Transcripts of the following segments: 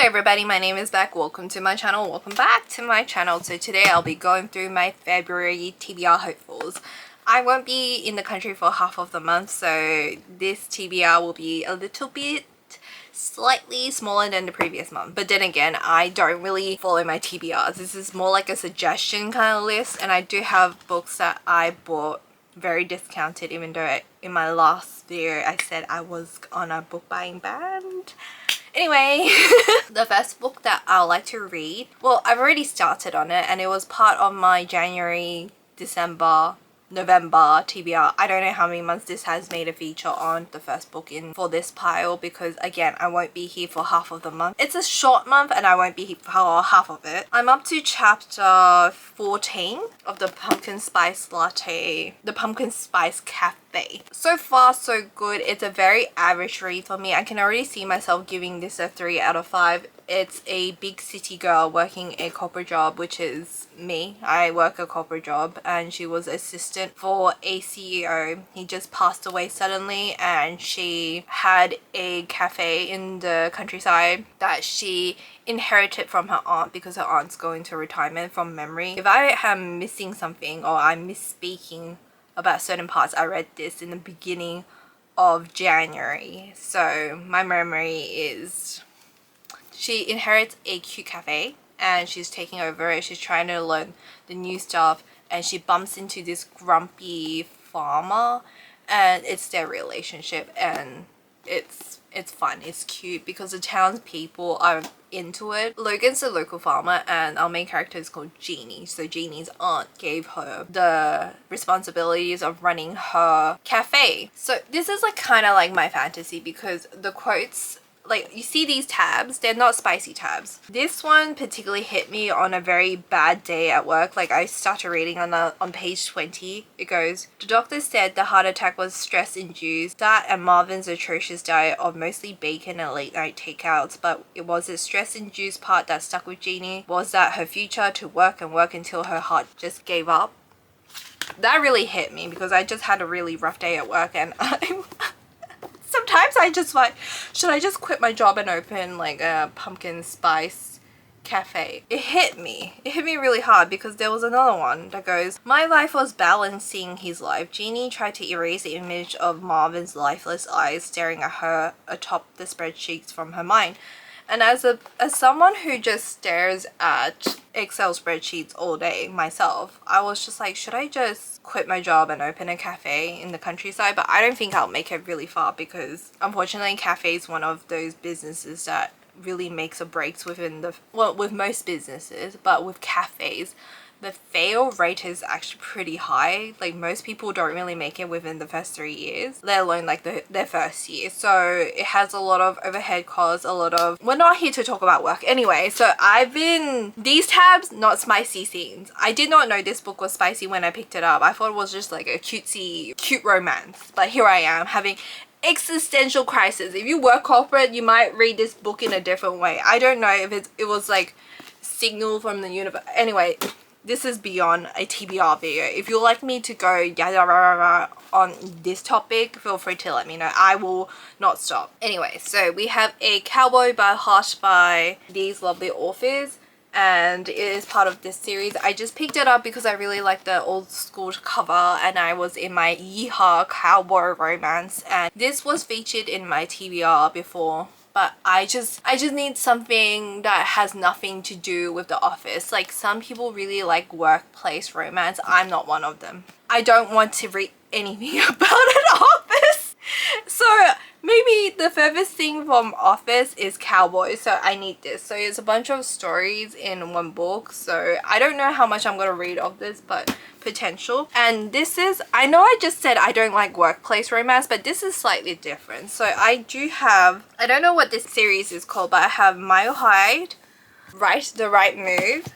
everybody, my name is Beck. Welcome to my channel. Welcome back to my channel. So today I'll be going through my February TBR hopefuls. I won't be in the country for half of the month, so this TBR will be a little bit slightly smaller than the previous month. But then again, I don't really follow my TBRs. This is more like a suggestion kind of list, and I do have books that I bought very discounted, even though in my last video I said I was on a book buying ban. Anyway, the first book that I like to read, well, I've already started on it and it was part of my January, December, November TBR. I don't know how many months this has made a feature on the first book in for this pile, because again, I won't be here for half of the month. It's a short month and I won't be here for half of it. I'm up to chapter 14 of the pumpkin spice latte, the pumpkin spice cafe. So far so good. It's a very average read for me. I can already see myself giving this a 3 out of 5. It's a big city girl working a corporate job, which is me. I work a corporate job, and she was assistant for a CEO. He just passed away suddenly, and she had a cafe in the countryside that she inherited from her aunt, because her aunt's going to retirement from memory. If I am missing something or I'm misspeaking about certain parts, I read this in the beginning of January, so my memory is she inherits a cute cafe and she's taking over it. She's trying to learn the new stuff, and she bumps into this grumpy farmer, and it's their relationship, and it's fun, it's cute, because the townspeople are into it. Logan's a local farmer and our main character is called Jeannie. So Jeannie's aunt gave her the responsibilities of running her cafe. So this is like kind of like my fantasy, because the quotes, like you see these tabs, they're not spicy tabs. This one particularly hit me on a very bad day at work. Like I started reading on page 20. It goes, the doctor said the heart attack was stress induced, that and Marvin's atrocious diet of mostly bacon and late night takeouts, but it was the stress induced part that stuck with Jeannie, was that her future to work and work until her heart just gave up. That really hit me, because I just had a really rough day at work, and sometimes I just like, should I just quit my job and open like a pumpkin spice cafe? It hit me really hard, because there was another one that goes, my life was balancing his life. Jeannie tried to erase the image of Marvin's lifeless eyes staring at her atop the spreadsheets from her mind. And as someone who just stares at Excel spreadsheets all day myself, I was just like, should I just quit my job and open a cafe in the countryside? But I don't think I'll make it really far, because unfortunately cafe is one of those businesses that really makes or breaks within the, well, with most businesses, but with cafes the fail rate is actually pretty high. Like most people don't really make it within the first 3 years, let alone like their first year. So it has a lot of overhead costs, a lot of, we're not here to talk about work anyway. So these tabs, not spicy scenes. I did not know this book was spicy when I picked it up. I thought it was just like a cute romance, but here I am having existential crisis. If you work corporate, you might read this book in a different way. I don't know if it was like signal from the universe. Anyway, this is beyond a TBR video. If you'd like me to go yada on this topic, feel free to let me know. I will not stop. Anyway, so we have a Cowboy by Heart by these lovely authors, and it is part of this series. I just picked it up because I really like the old school cover, and I was in my Yeehaw Cowboy romance, and this was featured in my TBR before. But I just need something that has nothing to do with the office. Like some people really like workplace romance. I'm not one of them. I don't want to read anything about an office. So maybe the furthest thing from office is Cowboy. So I need this. So it's a bunch of stories in one book. So I don't know how much I'm going to read of this, but potential. And this is, I know I just said I don't like workplace romance, but this is slightly different. So I do have, I don't know what this series is called, but I have Mile High, The Right Move,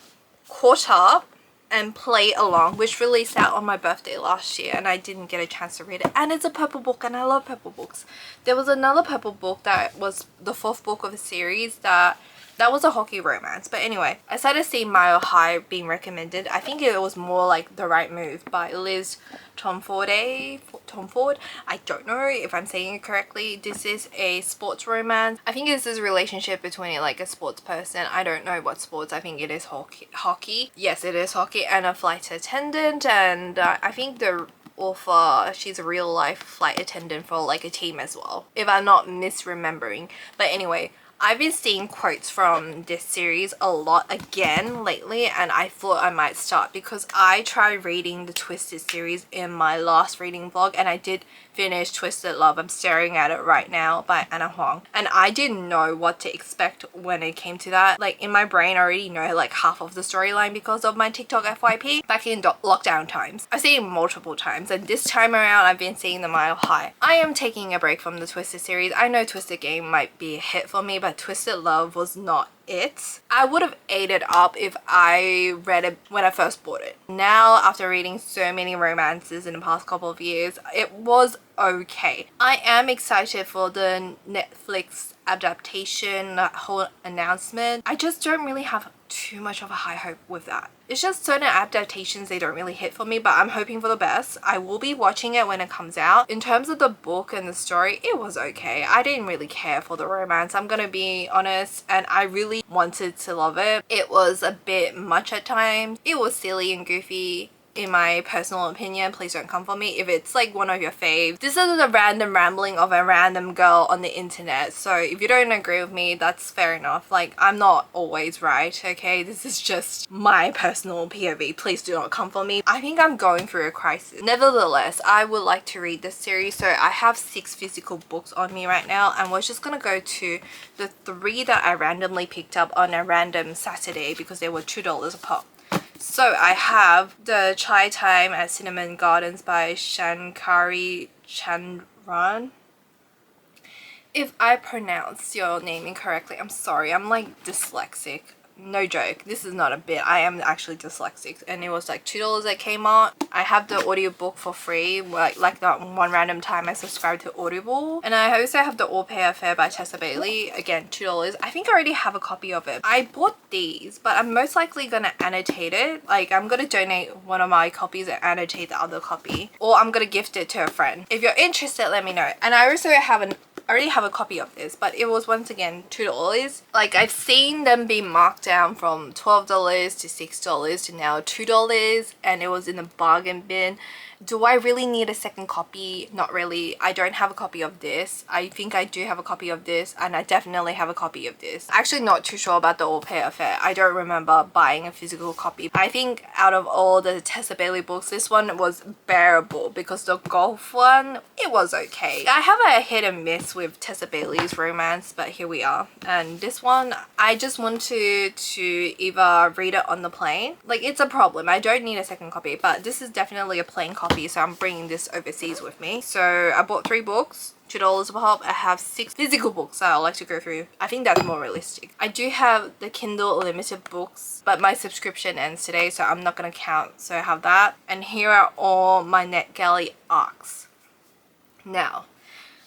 Caught Up, and Play Along, which released out on my birthday last year, and I didn't get a chance to read it. And it's a purple book, and I love purple books. There was another purple book that was the 4th book of a series that That was a hockey romance. But anyway, I started seeing Mile High being recommended. I think it was more like The Right Move by Liz Tomford. I don't know if I'm saying it correctly. This is a sports romance. I think this is a relationship between like a sports person. I don't know what sports. I think it is hockey. Yes, it is hockey, and a flight attendant. And I think the author, she's a real life flight attendant for like a team as well, if I'm not misremembering. But anyway, I've been seeing quotes from this series a lot again lately, and I thought I might start because I tried reading the Twisted series in my last reading vlog, and I did finish Twisted Love. I'm staring at it right now by Anna Huang, and I didn't know what to expect when it came to that. Like in my brain I already know like half of the storyline because of my TikTok FYP back in lockdown times. I've seen it multiple times, and this time around I've been seeing the Mile High. I am taking a break from the Twisted series. I know Twisted Game might be a hit for me, but Twisted Love was not it. I would have ate it up if I read it when I first bought it. Now, after reading so many romances in the past couple of years, it was okay. I am excited for the Netflix adaptation, that whole announcement. I just don't really have too much of a high hope with that. It's just certain adaptations, they don't really hit for me, but I'm hoping for the best. I will be watching it when it comes out. In terms of the book and the story, it was okay. I didn't really care for the romance, I'm gonna be honest, and I really wanted to love it. It was a bit much at times. It was silly and goofy. In my personal opinion, please don't come for me if it's like one of your faves. This isn't a random rambling of a random girl on the internet, so if you don't agree with me, that's fair enough. Like, I'm not always right, okay? This is just my personal POV. Please do not come for me. I think I'm going through a crisis. Nevertheless, I would like to read this series, so I have 6 physical books on me right now, and we're just gonna go to the 3 that I randomly picked up on a random Saturday because they were $2 a pop. So I have the Chai Time at Cinnamon Gardens by Shankari Chandran. If I pronounce your name incorrectly, I'm sorry. I'm like dyslexic. No joke, this is not a bit. I am actually dyslexic, and it was like $2 at Kmart. I have the audiobook for free, like that one random time I subscribed to Audible. And I also have the Au Pair Affair by Tessa Bailey, again $2. I think I already have a copy of it. I bought these, but I'm most likely gonna annotate it. Like, I'm gonna donate one of my copies and annotate the other copy, or I'm gonna gift it to a friend. If you're interested, let me know. And I also I already have a copy of this, but it was once again $2. Like, I've seen them be marked down from $12 to $6 to now $2, and it was in the bargain bin. Do I really need a second copy? Not really. I don't have a copy of this. I think I do have a copy of this, and I definitely have a copy of this. Actually not too sure about the Au Pair Affair. I don't remember buying a physical copy. I think out of all the Tessa Bailey books, this one was bearable because the golf one, it was okay. I have a hit and miss with Tessa Bailey's romance, but here we are. And this one, I just wanted to either read it on the plane. Like, it's a problem. I don't need a second copy, but this is definitely a plane copy, so I'm bringing this overseas with me. So I bought 3 books, $2 a pop. I have 6 physical books that I like to go through. I think that's more realistic. I do have the Kindle Unlimited books, but my subscription ends today, so I'm not gonna count. So I have that. And here are all my NetGalley arcs. Now,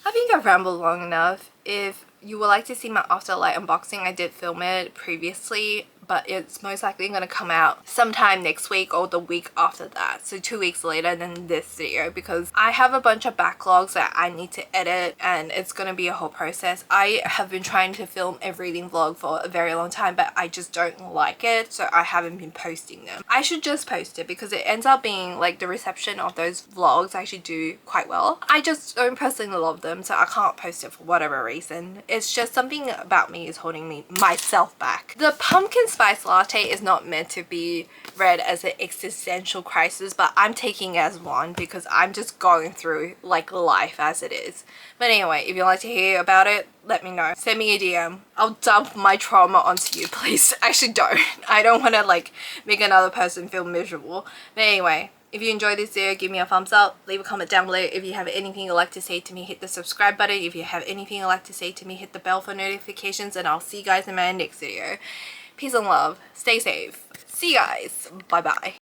I think I've rambled long enough. If you would like to see my Afterlight unboxing, I did film it previously, but it's most likely going to come out sometime next week or the week after that, so 2 weeks later than this video, because I have a bunch of backlogs that I need to edit, and it's going to be a whole process. I have been trying to film a reading vlog for a very long time, but I just don't like it, so I haven't been posting them. I should just post it because it ends up being like the reception of those vlogs actually do quite well. I just don't personally love them, so I can't post it for whatever reason. It's just something about me is holding myself back. The pumpkin spice latte is not meant to be read as an existential crisis, but I'm taking it as one because I'm just going through like life as it is. But anyway, if you'd like to hear about it, let me know. Send me a DM. I'll dump my trauma onto you, please. Actually, don't. I don't want to like make another person feel miserable. But anyway, if you enjoyed this video, give me a thumbs up, leave a comment down below. If you have anything you'd like to say to me, hit the subscribe button. If you have anything you'd like to say to me, hit the bell for notifications, and I'll see you guys in my next video. Peace and love. Stay safe. See you guys. Bye bye.